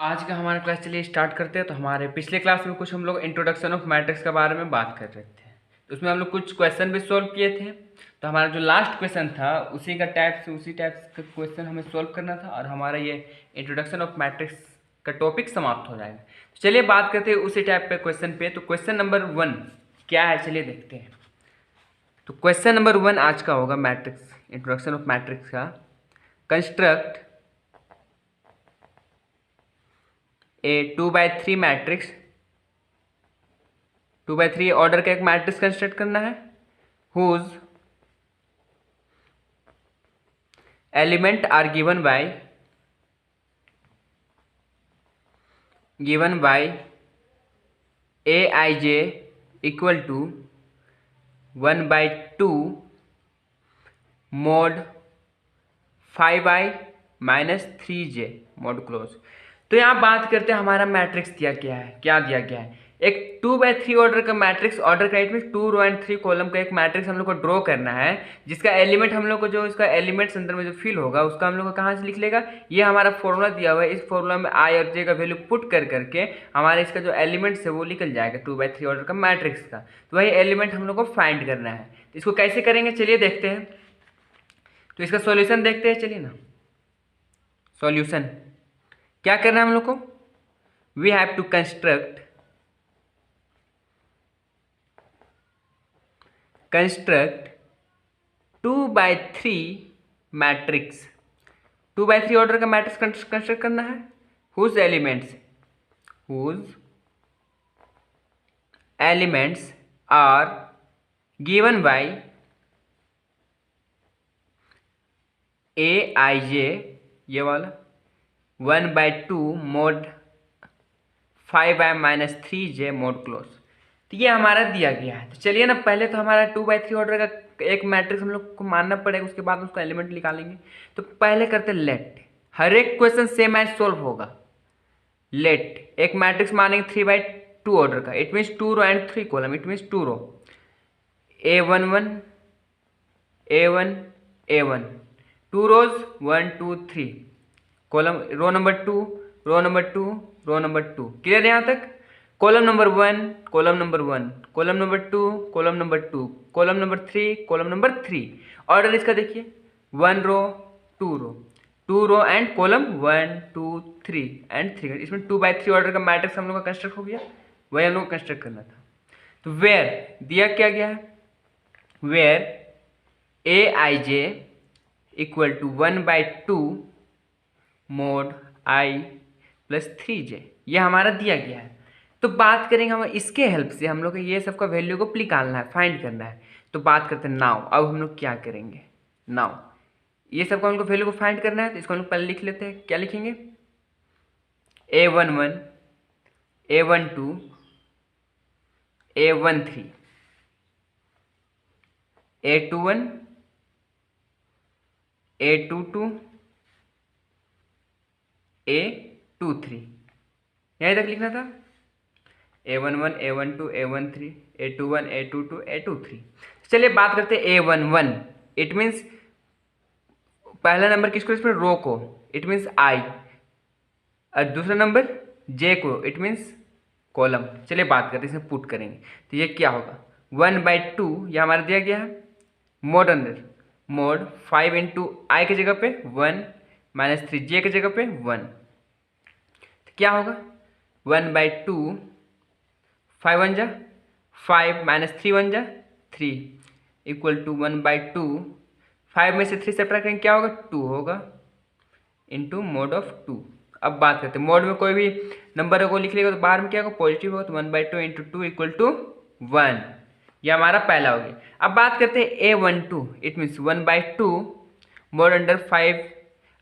आज का हमारा क्लास चलिए स्टार्ट करते हैं। तो हमारे पिछले क्लास में कुछ हम लोग इंट्रोडक्शन ऑफ मैट्रिक्स के बारे में बात कर रहे थे। तो उसमें हम लोग कुछ क्वेश्चन भी सॉल्व किए थे। तो हमारा जो लास्ट क्वेश्चन था उसी टाइप का क्वेश्चन हमें सॉल्व करना था और हमारा ये इंट्रोडक्शन ऑफ मैट्रिक्स का टॉपिक समाप्त हो जाएगा। तो चलिए बात करते हैं उसी टाइप के क्वेश्चन पे। तो क्वेश्चन नंबर 1 क्या है, चलिए देखते हैं। तो क्वेश्चन नंबर 1 आज का होगा मैट्रिक्स, इंट्रोडक्शन ऑफ मैट्रिक्स का। कंस्ट्रक्ट ए 2/3 मैट्रिक्स, 2/3 ऑर्डर का एक मैट्रिक्स कंस्ट्रक्ट करना है whose element are given by A I J equal to 1/2 mod 5i-3j mod close. तो यहाँ बात करते हैं हमारा मैट्रिक्स दिया गया है, क्या दिया गया है, एक 2/3 ऑर्डर का मैट्रिक्स, ऑर्डर का it mean 2 row and 3 column का एक मैट्रिक्स हम लोग को ड्रॉ करना है, जिसका एलिमेंट हम लोग को जो इसका एलिमेंट्स अंदर में जो फिल होगा उसका हम लोग को कहाँ से लिख लेगा। ये हमारा फॉर्मूला दिया हुआ है, इस फॉर्मूला में आई और जे का वैल्यू पुट कर करके हमारा इसका जो एलिमेंट्स है वो निकल जाएगा 2/3 ऑर्डर का मैट्रिक्स का। तो वही एलिमेंट हम लोग को फाइंड करना है। तो इसको कैसे करेंगे चलिए देखते हैं। तो इसका सॉल्यूशन देखते हैं, चलिए ना। सॉल्यूशन क्या करना है हम लोग को, we have to construct 2/3 matrix, 2/3 order का मैट्रिक्स कंस्ट्रक्ट करना है whose elements are given by A I J, ये वाला 1/2 मोड 5i-3j मोड क्लोज। तो ये हमारा दिया गया है। तो चलिए ना, पहले तो हमारा 2/3 ऑर्डर का एक मैट्रिक्स हम लोग को मानना पड़ेगा, उसके बाद उसका एलिमेंट निकालेंगे। तो पहले करते लेट, हर एक क्वेश्चन सेम एज सोल्व होगा। लेट एक मैट्रिक्स मानेंगे 3/2 ऑर्डर का, it means 2 row and 3 column, it means 2 row A11 A1 A1, 2 rows 1 2 3 column, row number 2 row number 2 row number 2, clear यहाँ तक। Column number 1 column number 1 column number 2 column number 2 column number 3 column number 3। Order इसका देखिए 1 रो 2 row 2 row and column 1 2 3 and 3। इसमें 2/3 order का matrix हम लोग का construct हो गया, वही हम लोग को कंस्ट्रक्ट करना था। तो वेयर दिया क्या गया है, where A I J equal to 1/2 mod I plus 3j, ये हमारा दिया गया है। तो बात करेंगे हम इसके हेल्प से, हम लोग को ये सब का वैल्यू को निकालना है, फाइंड करना है। तो बात करते हैं नाउ, अब हम लोग क्या करेंगे। नाउ ये सब का हमको वैल्यू को फाइंड करना है, तो इसको हम लोग पहले लिख लेते हैं। क्या लिखेंगे, A11 A12 A13 A21 A22 A23, यहीं तक लिखना था। A11 A12 A13 A21 A22 A23। चलिए बात करते हैं A11, इट मीन्स पहला नंबर किसको, इसमें रो को, इट मीन्स आई, और दूसरा नंबर जे को, इट मीन्स कॉलम। चलिए बात करते हैं, इसमें पुट करेंगे। तो ये क्या होगा 1/2, ये हमारा दिया गया है मोड अंदर, मोड 5 इंटू आई की जगह पे 1 माइनस 3 जे की जगह पे 1। तो क्या होगा 1/2 5 1 जा 5 माइनस 3 1 जा 3 इक्वल टू 1/2, 5 में से 3 सब्ट्रैक्ट करेंगे क्या होगा 2 होगा इंटू मोड ऑफ 2। अब बात करते हैं मोड में कोई भी नंबर को लिख लेगा तो बाहर में क्या होगा पॉजिटिव होगा, तो 1/2 इंटू 2 इक्वल टू 1, ये हमारा पहला हो गया। अब बात करते हैं A12, it means 1/2 mod under 5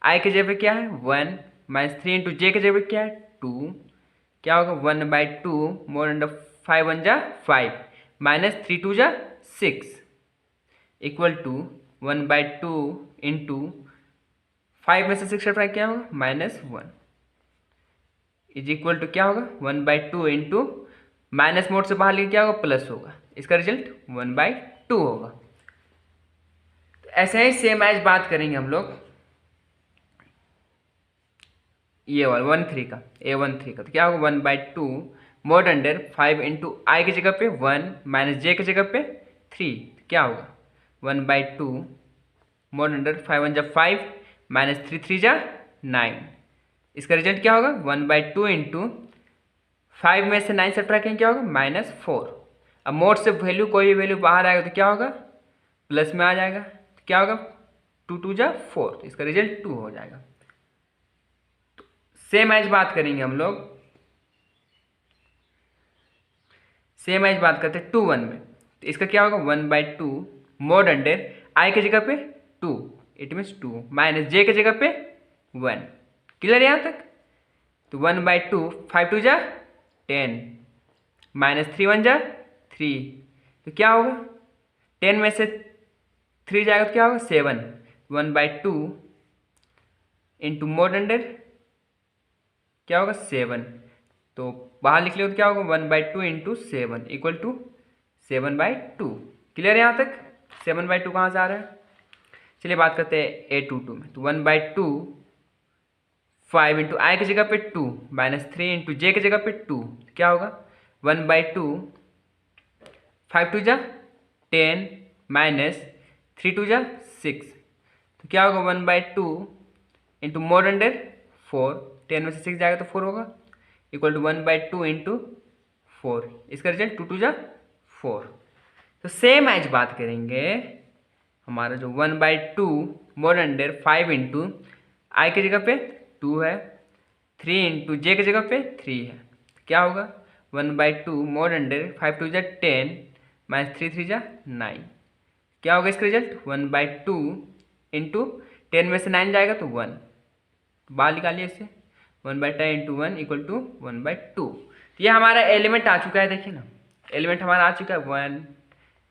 आई के जगह पे क्या है 1 माइनस 3 इंटू जे के जगह पे क्या है 2, क्या होगा 1/2 मोड अंडर 5 1 जा 5 माइनस 3 2 जा 6 इक्वल टू 1/2 इंटू 5 में से 6 सब्ट्रैक्ट क्या होगा -1 इज इक्वल टू क्या होगा 1/2 इंटू माइनस मोड से बाहर लेके क्या होगा प्लस होगा, इसका रिजल्ट 1/2 होगा। तो ऐसे ही सेम एज बात करेंगे हम लोग ये वाला 1 3 का A13 का, तो क्या होगा 1/2 मोड अंडर 5 इंटू आई की जगह पे 1 माइनस जे की जगह पे 3, क्या होगा 1/2 मोड अंडर 5 1 जा 5 माइनस 3 3 जा 9। इसका रिजल्ट क्या होगा 1/2 इंटू 5 में से 9 सब्ट्रैक्ट करेंगे क्या होगा -4। अब मोड से वैल्यू कोई भी वैल्यू बाहर आएगा तो क्या होगा प्लस में आ जाएगा, तो क्या होगा 2 2 जा 4, तो इसका रिजल्ट 2 हो जाएगा। तो सेम एज बात करेंगे हम लोग, सेम एज बात करते हैं 2 1 में, तो इसका क्या होगा 1/2 मोड अंडर आई की जगह पे 2 इट मीन्स 2 माइनस जे की जगह पे 1। क्लियर यहाँ तक? तो 1/2 5 2 जा 10 माइनस 3 1 जा 3, तो क्या होगा 10 में से 3 जाएगा तो क्या होगा 7। 1/2 इंटू मोड अंडर क्या होगा 7, तो बाहर लिख लियो तो क्या होगा 1/2 इंटू 7 इक्वल टू 7/2। क्लियर है यहाँ तक? 7/2 कहाँ से आ रहा है? चलिए बात करते हैं A22 में, तो 1/2 5 इंटू आई की जगह पे 2 माइनस 3 इंटू जे की जगह पे 2, क्या होगा 1/2 5 2 जा 10 माइनस 3 2 जा 6, तो क्या होगा 1/2 इंटू मोड अंडर 4, 10 में से 6 जाएगा तो 4 होगा इक्वल टू 1/2 इंटू 4, इसका रिजल्ट 2 2 जा 4। तो सेम एज बात करेंगे हमारा जो 1/2 मोड अंडर 5 इंटू आई की जगह पे 2 है, 3 इंटू जे की जगह पे 3 है, क्या होगा 1/2 मोड अंडर 5 2 जा 10 माइनस 3 3 जा 9, क्या होगा इसका रिजल्ट 1/2 इंटू 10 में से 9 जाएगा तो 1, बाहर निकालिए इससे 1/10 इंटू 1 इक्वल टू 1/2। ये हमारा एलिमेंट आ चुका है, देखिए ना एलिमेंट हमारा आ चुका है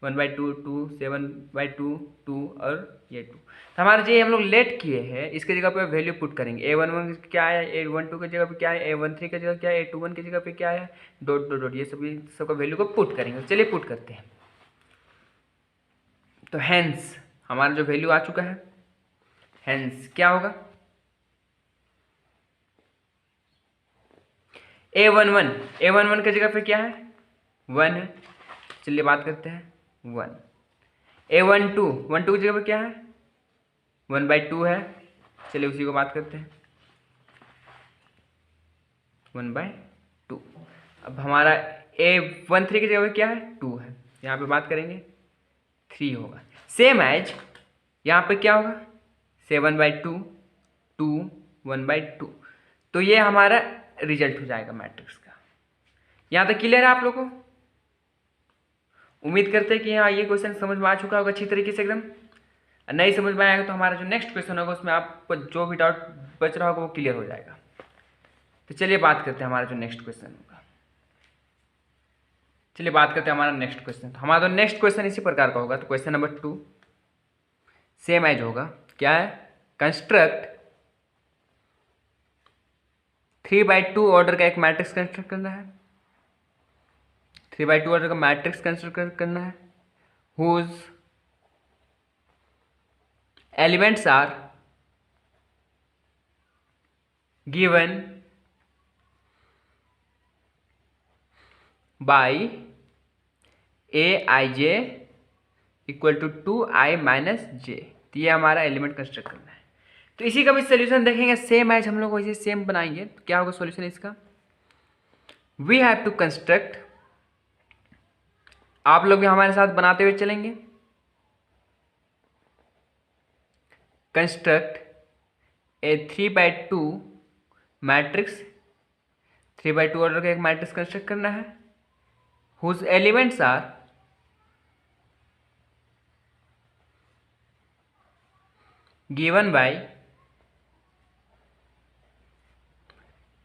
1/2 2 7/2 2 और ये 2। तो हमारे जो हम लोग लेट किए हैं इसके जगह पे वैल्यू पुट करेंगे, A11 क्या है, A12 की जगह पे क्या है, A13 की जगह क्या है, A21 की जगह पे क्या है, डॉट डॉट डॉट ये सभी सबका वैल्यू को पुट करेंगे। चलिए पुट करते हैं। तो हैंस हमारा जो वैल्यू आ चुका है, हैंस क्या होगा A11 की जगह पे क्या है 1 है, चलिए बात करते हैं 1। A12 की जगह पे क्या है 1/2 है, चलिए उसी को बात करते हैं 1/2। अब हमारा A13 की जगह पे क्या है 2 है, यहाँ पे बात करेंगे 3 होगा। सेम एज यहाँ पे क्या होगा 7/2 2 1/2, तो ये हमारा रिजल्ट हो जाएगा मैट्रिक्स का। यहाँ तक क्लियर है आप लोगों को? उम्मीद करते हैं कि हाँ ये क्वेश्चन समझ में आ चुका होगा अच्छी तरीके से एकदम। नहीं समझ में आएगा तो हमारा जो नेक्स्ट क्वेश्चन होगा उसमें आपको जो भी डाउट बच रहा होगा वो क्लियर हो जाएगा। तो चलिए बात करते हैं हमारा जो नेक्स्ट क्वेश्चन होगा। चलिए बात करते हैं हमारा नेक्स्ट क्वेश्चन। तो हमारा तो नेक्स्ट क्वेश्चन इसी प्रकार का होगा। तो क्वेश्चन नंबर 2 सेम एज होगा, क्या है कंस्ट्रक्ट 3/2 ऑर्डर का एक मैट्रिक्स कंस्ट्रक्ट करना है। 3/2 ऑर्डर का मैट्रिक्स कंस्ट्रक्ट करना है whose elements are given by Aij equal to 2i minus J. तो ये हमारा एलिमेंट कंस्ट्रक्ट करना है। तो इसी का भी सोल्यूशन देखेंगे, सेम एज हम लोग वैसे सेम बनाएंगे। तो क्या होगा सोल्यूशन इसका, वी हैव टू कंस्ट्रक्ट, आप लोग भी हमारे साथ बनाते हुए चलेंगे, कंस्ट्रक्ट ए 3/2 मैट्रिक्स, 3/2 ऑर्डर का एक मैट्रिक्स कंस्ट्रक्ट करना है whose elements are given by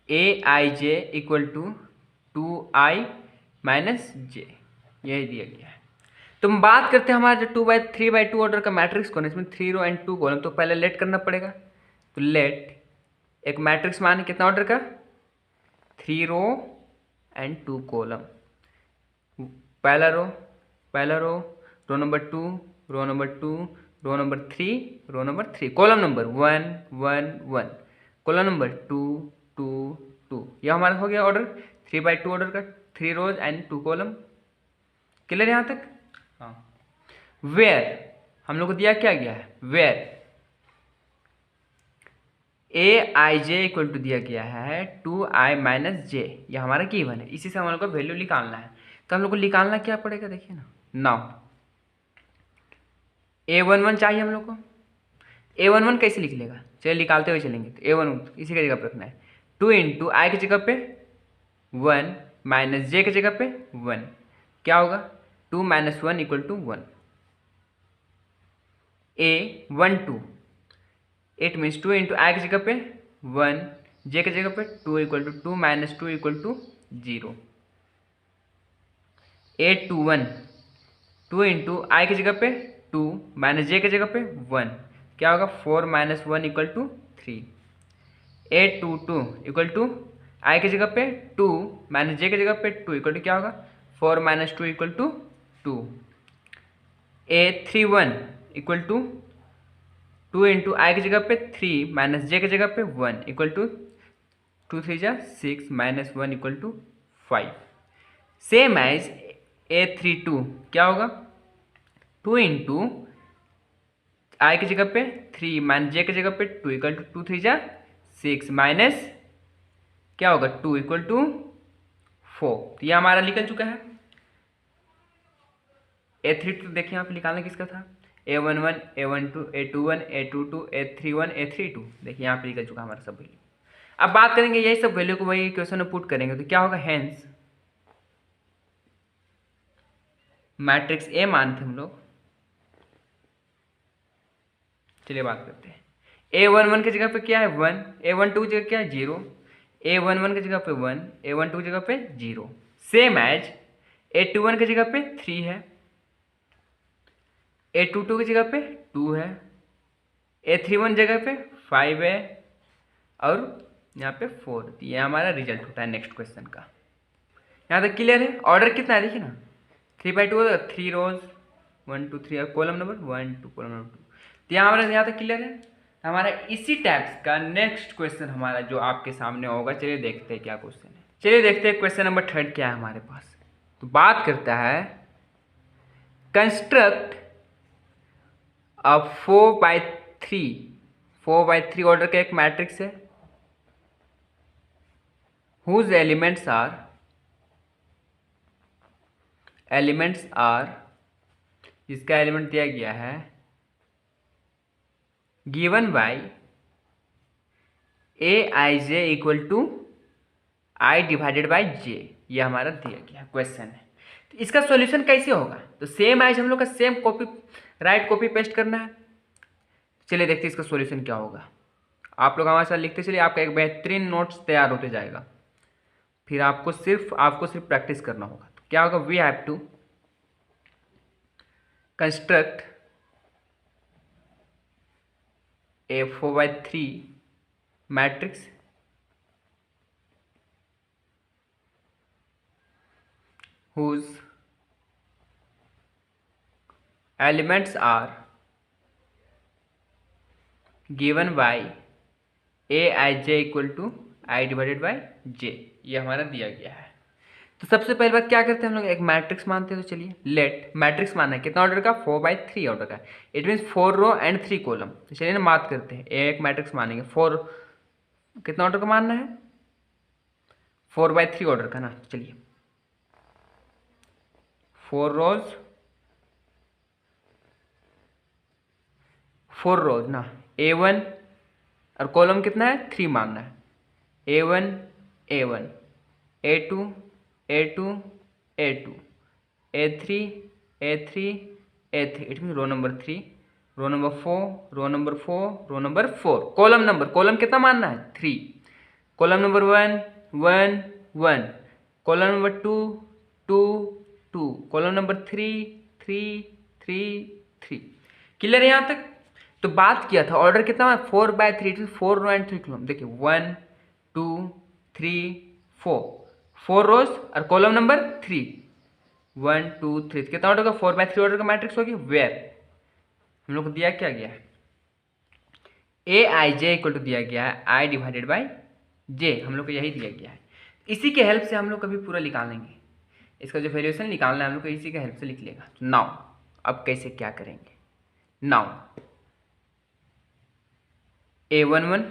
Aij equal to 2i minus J, यही दिया गया है। तो हम बात करते हैं हमारा जो 3/2 ऑर्डर का मैट्रिक्स कौन है, इसमें 3 रो एंड 2 कॉलम। तो पहले लेट करना पड़ेगा। तो लेट एक मैट्रिक्स मान कितना ऑर्डर का 3 रो एंड 2 कॉलम। पहला row, row number 2, row number 2, row number 3, row number 3, column number 1 1 1, column number 2 2 2। यह हमारा हो गया ऑर्डर 3/2 ऑर्डर का, 3 रोज एंड 2 कॉलम। क्लियर यहाँ तक? हाँ। वेयर हम लोग को दिया क्या गया है, वेयर aij इक्वल टू दिया गया है 2i माइनस जे, यह हमारा गिवन है, इसी से हम लोग को वैल्यू निकालना है। तो हम लोग को निकालना क्या पड़ेगा, देखिए ना, नाउ a11 चाहिए हम लोग को। a11 कैसे लिख लेगा, चलिए निकालते हुए चलेंगे। तो a11 इसी की जगह पर रखना है, 2 इंटू आई की जगह पे 1 माइनस जे की जगह पे 1, क्या होगा 2 minus 1 equal to 1। a12 it means 2 into I की जगह पे 1, जे की जगह पे 2 equal to 2 minus 2 equal to 0। a21 2 into I की जगह पे 2 माइनस जे की जगह पे 1, क्या होगा 4 minus 1 equal to 3। a22 equal to I की जगह पे 2 माइनस जे की जगह पे 2 इक्वल टू क्या होगा 4 minus 2 equal to 2। a31 equal to 2 into I की जगह पे 3 माइनस जे की जगह पे 1 इक्वल टू 2 3 जा 6 minus 1 equal to 5। Same as a32 क्या होगा 2 इंटू आई की जगह पे 3 माइनस जे की जगह पे 2 इक्वल टू 2 3 जा 6 माइनस क्या होगा 2 इक्वल टू 4। तो यह हमारा निकल चुका है। a32 देखिए यहाँ पे निकालना किसका था, a11 a12 a21 a22 a31 a32, देखिए यहाँ पे निकल चुका हमारा सब वैल्यू। अब बात करेंगे यही सब वैल्यू को वही क्वेश्चन में पुट करेंगे तो क्या होगा, हेंस मैट्रिक्स ए मानते हम लोग। चलिए बात करते हैं, a11 की जगह पे क्या है 1, a12 की जगह क्या है 0, a11 की जगह पे 1, a12 की जगह पे 0। सेम एज a21 की जगह पे 3 है, a22 की जगह पे 2 है, a31 जगह पे 5 है और यहाँ पे 4। ये हमारा रिजल्ट होता है नेक्स्ट क्वेश्चन का। यहाँ तक क्लियर है? ऑर्डर कितना है देखिए ना, 3/2 3 रोज 1 2 3 और कॉलम नंबर 1 2 कॉलम नंबर 2। तो यहाँ हमारा यहाँ तक क्लियर है। हमारा इसी टाइप्स का नेक्स्ट क्वेश्चन हमारा जो आपके सामने होगा, चलिए देखते हैं क्या क्वेश्चन है। चलिए देखते हैं क्वेश्चन नंबर 3 क्या है हमारे पास। तो बात करता है कंस्ट्रक्ट अब 4/3 ऑर्डर का एक मैट्रिक्स है whose elements are जिसका एलिमेंट दिया गया है given by aij equal to i divided by j, ये हमारा दिया गया क्वेश्चन है। तो इसका सॉल्यूशन कैसे होगा, तो सेम एज हम लोग का same copy right copy paste करना है। चलिए देखते हैं इसका सॉल्यूशन क्या होगा। आप लोग हमारे साथ लिखते चलिए, आपका एक बेहतरीन नोट्स तैयार होते जाएगा। फिर आपको सिर्फ प्रैक्टिस करना होगा। तो क्या होगा, we have to construct a 4/3 matrix whose elements are given by aij equal to I divided by J, ये हमारा दिया गया है। तो सबसे पहली बात क्या करते हैं हम लोग, एक मैट्रिक्स मानते हैं। तो चलिए लेट मैट्रिक्स मानना है कितना ऑर्डर का, 4/3 ऑर्डर का, it means 4 row and 3 column. तो चलिए ना बात करते हैं, एक मैट्रिक्स मानेंगे 4 कितना ऑर्डर का मानना है, 4/3 ऑर्डर का ना। चलिए 4 रोज ना, a1 और कॉलम कितना है 3 मानना है, a1 a1 a2 a2 a2 a3 a3 a3, it mean row number 3 row number 4 row number 4 row number 4, column कितना मानना है 3, column number 1 1 1, column number 2 2 2, column number 3 3 3 3। Clear है यहाँ तक? तो बात किया था ऑर्डर कितना है 4/3, 4 रो एंड 3 कॉलम। देखिए 1 2 3 4 रोज और कॉलम नंबर 3 1 2 3, कितना ऑर्डर का 4/3 ऑर्डर का मैट्रिक्स होगी। वेयर हम लोग को दिया क्या गया है, aij इक्वल टू दिया गया है i डिवाइडेड बाई जे हम लोग को यही दिया गया है। इसी के हेल्प से हम लोग कभी पूरा निकालेंगे, इसका जो वैल्यूएशन निकालना है हम लोग को इसी के हेल्प से लिख लेगा। तो नाउ अब कैसे क्या करेंगे, नाउ A11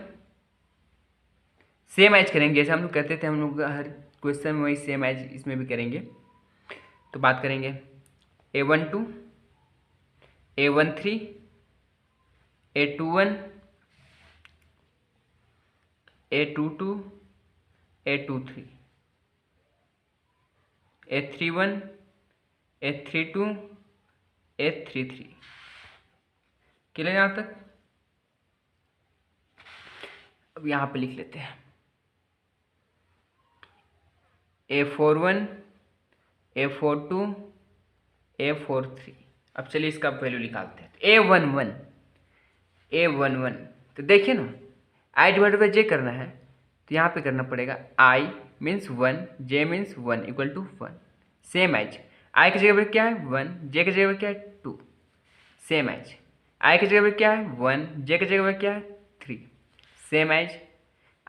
सेम एज करेंगे जैसे हम लोग करते थे, हम लोग हर क्वेश्चन में वही सेम एज इसमें भी करेंगे। तो बात करेंगे A12 A13 A21 A22 A23 A31 A32 A33 clear यहाँ तक। अब यहाँ पे लिख लेते हैं A41 A42 A43। अब चलिए इसका वैल्यू निकालते हैं। A11 तो देखिए ना, आई डिवाइड बाई जे करना है तो यहाँ पे करना पड़ेगा I means 1 J means 1 equal to 1 same as. आई की जगह पे क्या है 1, जे की जगह पे क्या है 2 सेम एज। आई की जगह पे क्या है 1, जे की जगह पे क्या है 3 सेम एज।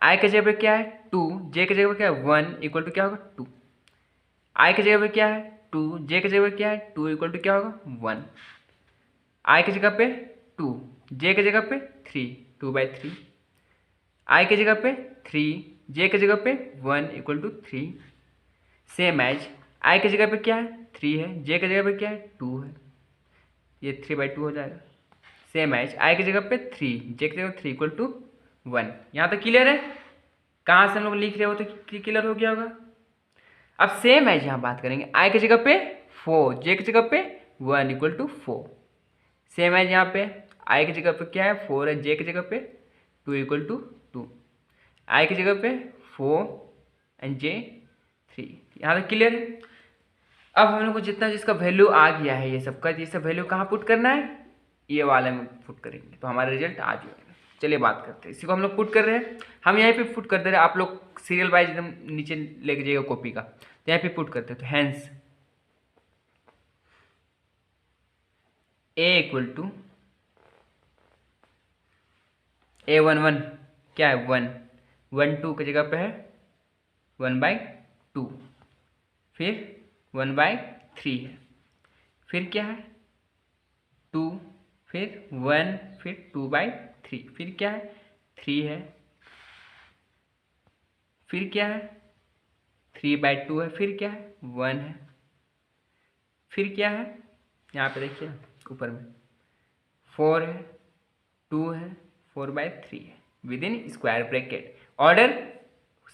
आई की जगह पे क्या है 2, जे की जगह पे क्या है 1 इक्वल टू क्या होगा 2। आई की जगह पे क्या है 2, जे की जगह पे क्या है 2 इक्वल टू क्या होगा 1। आई की जगह पे 2, जे की जगह पे 3 2/3। आई की जगह पे 3, जे की जगह पे 1 इक्वल टू 3 सेम एज। आई की जगह पे क्या है 3 है, जे की जगह पे क्या है 2 है, ये 3/2 हो जाएगा सेम एज। आई की जगह पे 3, जे की जगह 3 इक्वल टू 1। यहाँ तक क्लियर है। कहाँ से हम लोग लिख रहे हो तो क्लियर हो गया होगा। अब सेम एज यहाँ बात करेंगे, आई की जगह पे 4, जे की जगह पे 1 इक्वल टू 4 सेम एज। यहाँ पे आई की जगह पे क्या है 4 है, जे की जगह पे 2 इक्वल टू 2। आई की जगह पे 4 एंड जे 3। यहाँ तक क्लियर है। अब हम लोग को जितना जिसका वैल्यू आ गया है ये सबका, ये सब वैल्यू कहाँ पुट करना है, ये वाले में पुट करेंगे तो हमारा रिजल्ट आ जाएगा। चलिए बात करते हैं, इसी को हम लोग पुट कर रहे हैं, हम यहीं पे पुट कर दे रहे हैं। आप लोग सीरियल वाइज एकदम नीचे लेके जाइएगा कॉपी का, तो यहाँ पे पुट करते हैं। तो hence A equal to A11 क्या है 1, 1 2 की जगह पे है 1/2, फिर 1/3 है, फिर क्या है 2, फिर 1, फिर 2/3, फिर क्या है 3 है, फिर क्या है 3/2 है, फिर क्या है 1 है, फिर क्या है यहाँ पे देखिए ऊपर में 4 है, 2 है, 4/3 है with in square bracket. Order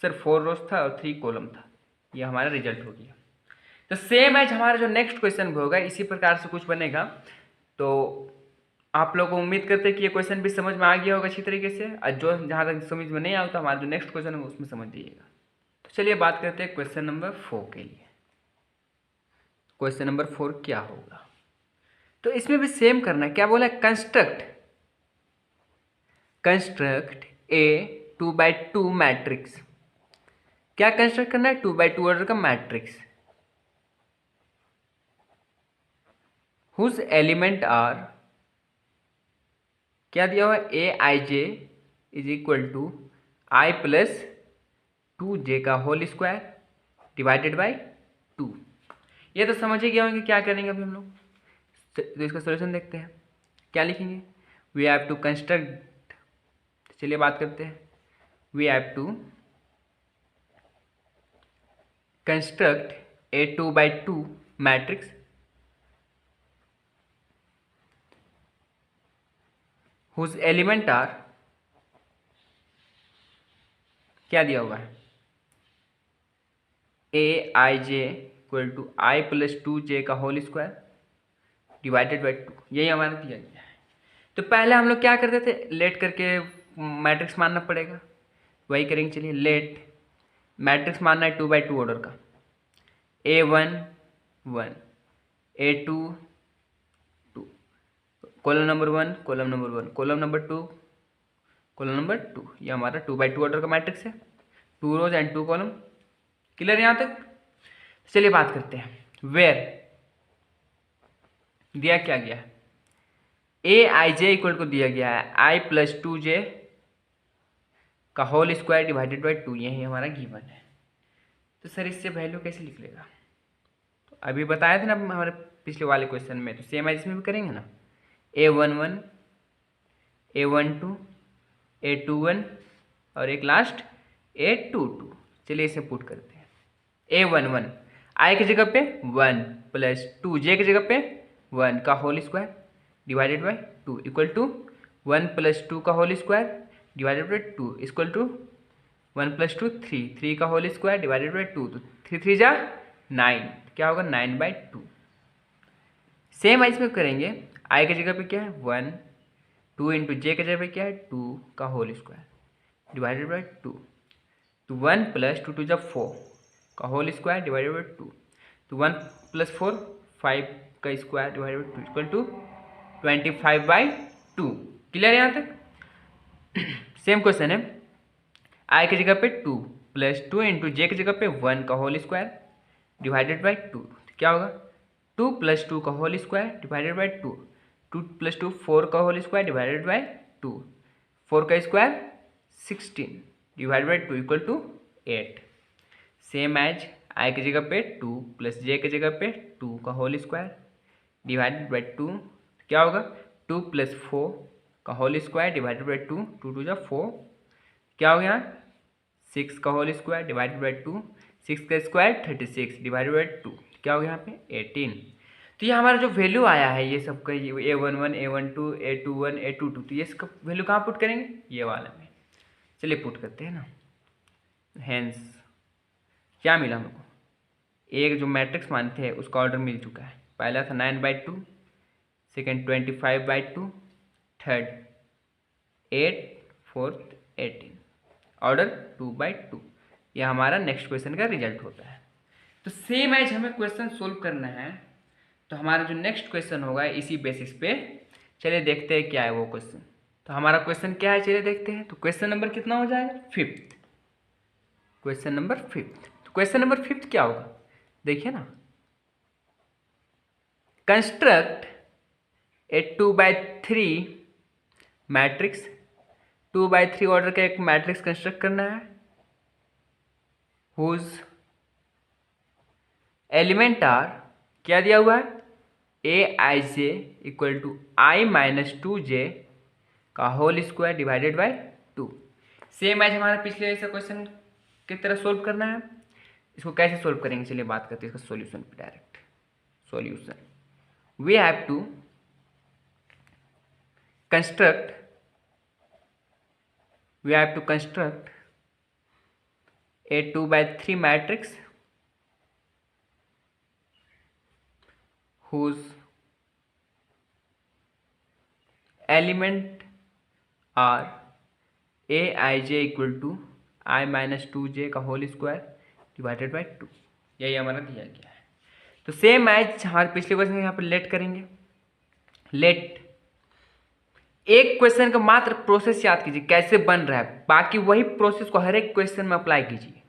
sir 4 रोज था और 3 कॉलम था। ये हमारा रिजल्ट हो गया। तो सेम एज हमारा जो नेक्स्ट क्वेश्चन भी होगा इसी प्रकार से कुछ बनेगा। तो आप लोगों को उम्मीद करते हैं कि ये क्वेश्चन भी समझ में आ गया होगा अच्छी तरीके से, और जो जहाँ तक समझ में नहीं आया तो हमारा जो नेक्स्ट क्वेश्चन होगा उसमें समझ जाइएगा। तो चलिए बात करते हैं क्वेश्चन नंबर 4 के लिए। क्वेश्चन नंबर 4 क्या होगा, तो इसमें भी सेम करना है। क्या बोला है, कंस्ट्रक्ट ए 2/2 मैट्रिक्स। क्या कंस्ट्रक्ट करना है, 2/2 ऑर्डर का मैट्रिक्स हुज एलिमेंट आर, क्या दिया हुआ है Aij is equal to I plus 2j का होल स्क्वायर डिवाइडेड बाई 2। ये तो समझ ही गया होंगे क्या करेंगे अभी हम लोग। तो इसका सॉल्यूशन देखते हैं, क्या लिखेंगे, वी हैव टू कंस्ट्रक्ट। चलिए बात करते हैं, we have to construct a 2/2 matrix whose element are, क्या दिया हुआ है Aij equal to I plus 2j का होल स्क्वायर डिवाइडेड बाई 2, यही हमारा दिया गया है। तो पहले हम लोग क्या करते थे, लेट करके मैट्रिक्स मानना पड़ेगा, वही करेंगे। चलिए लेट मैट्रिक्स मानना है 2/2 ऑर्डर का, A1 1 A2 2, column number 1 column number 1 column number 2 column number 2, ये हमारा 2/2 ऑर्डर का मैट्रिक्स है, 2 रोज एंड 2 कॉलम। क्लियर यहाँ तक। चलिए बात करते हैं, वेयर दिया क्या गया है, Aij इक्वल को दिया गया है आई प्लस 2j का होल स्क्वायर डिवाइडेड बाई 2, यही हमारा गिवन है। तो सर इससे वैल्यू कैसे निकलेगा? तो अभी बताया था ना हमारे पिछले वाले क्वेश्चन में, तो सेम इसमें भी करेंगे ना। A11, A12, A21 और एक लास्ट A22। चलिए इसे पुट करते हैं। A11 आई की जगह पे 1 प्लस 2 जे की जगह पे 1 का whole square divided by 2 equal to 1 plus 2 का whole square divided by 2 equal to 1 plus 2 3 का होल स्क्वायर डिवाइडेड बाई 2, तो 3 3 जा 9, क्या होगा 9/2। सेम इसमें करेंगे। आई की जगह पे क्या है 1, 2 इंटू जे की जगह पे क्या है 2 का होल स्क्वायर डिवाइडेड बाई 2, तो 1 प्लस 2 2 जा 4 का होल स्क्वायर डिवाइडेड बाई 2, तो 1 प्लस 4 5 का square divided by 2 equal to 25/2। Clear यहाँ तक? सेम क्वेश्चन है। आई की जगह पे 2 प्लस 2 इंटू जे की जगह पे 1 का होल स्क्वायर डिवाइडेड बाई 2, क्या होगा 2 प्लस 2 का whole square divided by 2, 2 plus 2 4 का होल स्क्वायर डिवाइडेड बाई 2, 4 का square 16 divided by 2 equal to 8। Same as आई की जगह पे 2 प्लस जे की जगह पे 2 का होल स्क्वायर डिवाइडेड बाई 2, क्या होगा 2 प्लस 4 का होल स्क्वायर डिवाइडेड बाई 2, 2 2 जा 4, क्या हो गया 6 का होल स्क्वायर डिवाइडेड बाई 2, 6 का स्क्वायर 36 डिवाइडेड बाई 2, क्या हो गया यहाँ पे 18। तो ये हमारा जो वैल्यू आया है ये सबका, ये A11, A12, A21, A22, तो ये इसका वैल्यू कहाँ पुट करेंगे? ये वाला में। चलिए पुट करते हैं ना। हेंस क्या मिला हमको? एक जो मैट्रिक्स मानते हैं उसका ऑर्डर मिल चुका है। पहला था 9/2, सेकेंड 25/2, थर्ड 8, फोर्थ 18, ऑर्डर 2/2। यह हमारा नेक्स्ट क्वेश्चन का रिजल्ट होता है। तो सेम एज हमें क्वेश्चन सोल्व करना है, तो हमारा जो नेक्स्ट क्वेश्चन होगा इसी बेसिस पे। चलिए देखते हैं क्या है वो क्वेश्चन। तो हमारा क्वेश्चन क्या है, चलिए देखते हैं। तो क्वेश्चन नंबर कितना हो जाएगा? 5th। Question number 5th। तो क्वेश्चन नंबर 5th क्या होगा, देखिए ना। कंस्ट्रक्ट ए 2/3 मैट्रिक्स, 2/3 ऑर्डर का एक मैट्रिक्स कंस्ट्रक्ट करना है, हुज एलिमेंट आर, क्या दिया हुआ है Aij इक्वल टू i-2j का whole square divided by 2। Same as हमारा पिछले ऐसा क्वेश्चन की तरह सोल्व करना है। इसको कैसे सोल्व करेंगे, चलिए बात करते हैं इसका सॉल्यूशन पे। Direct solution, we have to construct a 2/3 matrix whose element are Aij equal to i-2j का होल स्क्वायर डिवाइडेड बाई 2। यही हमारा दिया गया है। तो सेम एज हमारे पिछले क्वेश्चन यहाँ पर लेट करेंगे। लेट, एक क्वेश्चन का मात्र प्रोसेस याद कीजिए कैसे बन रहा है, बाकी वही प्रोसेस को हर एक क्वेश्चन में अप्लाई कीजिए।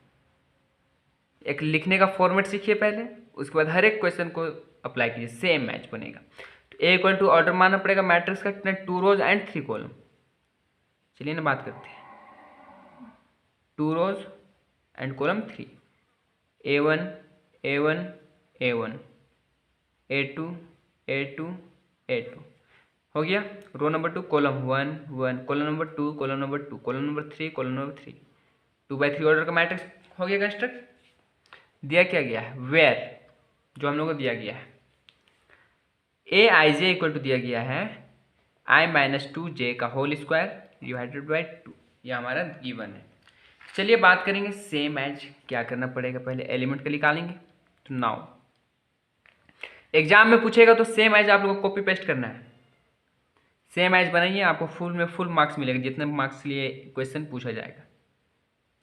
एक लिखने का फॉर्मेट सीखिए पहले, उसके बाद हर एक क्वेश्चन को अप्लाई कीजिए, सेम मैच बनेगा। तो ए इक्वल टू ऑर्डर मानना पड़ेगा मैट्रिक्स का कितना, 2 रोज एंड 3 कॉलम। चलिए ना बात करते हैं। 2 रोज and column 3, A1 A1 A1, A2 A2 A2 हो गया। Row number 2 column 1 1, column number 2 column number 2, column number 3 column number 3, 2/3 order का मैट्रिक्स हो गया कंस्ट्रक्ट। दिया क्या गया है, वेयर, जो हम लोग को दिया गया है Aij इक्वल टू दिया गया है i-2j का होल स्क्वायर डिवाइडेड बाई 2। यह हमारा गिवन है। चलिए बात करेंगे सेम एज क्या करना पड़ेगा, पहले एलिमेंट का निकालेंगे। तो नाउ एग्जाम में पूछेगा तो सेम एज आप लोग को कॉपी पेस्ट करना है। सेम एज बनाइए, आपको फुल में फुल मार्क्स मिलेगा, जितने मार्क्स लिए क्वेश्चन पूछा जाएगा।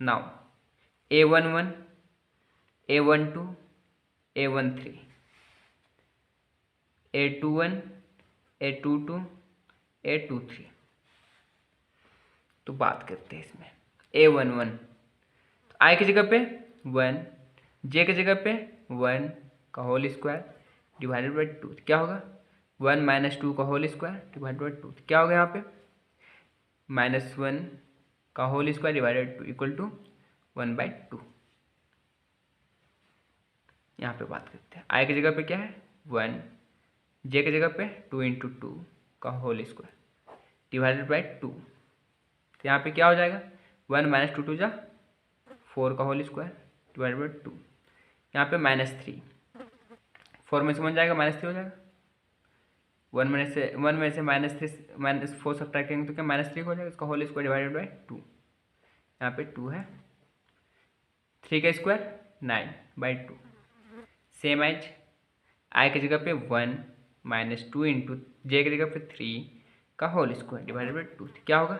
Now A11 A12 A13, A21 A22 A23। तो बात करते हैं इसमें A11, तो आई की जगह पे 1, जे की जगह पे 1 का होल स्क्वायर डिवाइडेड बाई 2, क्या होगा 1 - 2 का होल स्क्वायर डिवाइडेड बाई 2, क्या होगा यहाँ पे -1 का whole square divided to equal to 1/2। यहाँ पे बात करते हैं, आई की जगह पे क्या है 1, जे की जगह पे 2 × 2 का होल स्क्वायर डिवाइडेड बाई 2। यहाँ पे क्या हो जाएगा 1 - 2 × 2 4 का होल स्क्वायर डिवाइडेड बाई 2। यहाँ पे -3, 4 में से बन जाएगा -3 हो जाएगा, 1 में से -4 सब्ट्रैक्ट करेंगे तो क्या -3 हो जाएगा, इसका होल स्क्वायर डिवाइडेड बाई 2। यहाँ पे 2 है, 3 का स्क्वायर 9/2। सेम एज आई की जगह पे 1 - 2 × जे की जगह पे 3 का होल स्क्वायर डिवाइडेड बाई 2। क्या होगा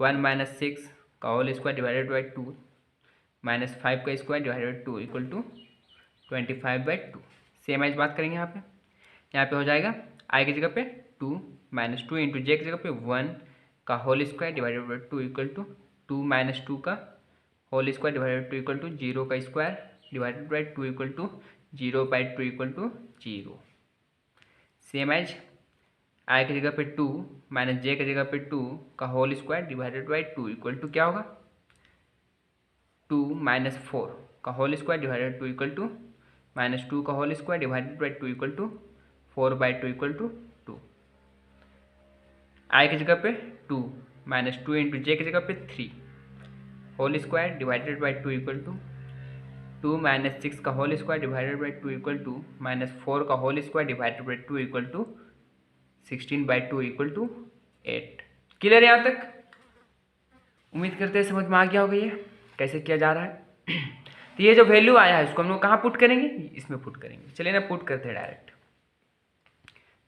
1 - 6 का होल स्क्वायर डिवाइडेड बाई 2 -5 का square divided by 2 equal to 25/2। Same as बात करेंगे यहाँ पे हो जाएगा आई की जगह पे 2 - 2 × जे की जगह पे 1 का whole square divided by 2 equal to 2 - 2 का whole square divided 2 equal to 0 का square divided by 2 equal to 0/2 equal to 0। Same as आई की जगह पे 2 - जे की जगह पे 2 का whole square divided by 2 equal to क्या होगा 2 - 4 का whole square divided 2 equal to -2 का whole square divided by 2 equal to 4/2 equal to 2। I की जगह पे 2 - 2 × जे की जगह पे 3 whole square divided by 2 equal to 2 - 6 का whole square divided by 2 equal to -4 का whole square divided by 2 equal to 16/2 equal to 8। Clear यहाँ तक? उम्मीद करते हैं समझ में आ गया होगा ये कैसे किया जा रहा है। तो ये जो वैल्यू आया है उसको हम लोग कहाँ पुट करेंगे, इसमें पुट करेंगे। चलिए ना पुट करते हैं डायरेक्ट।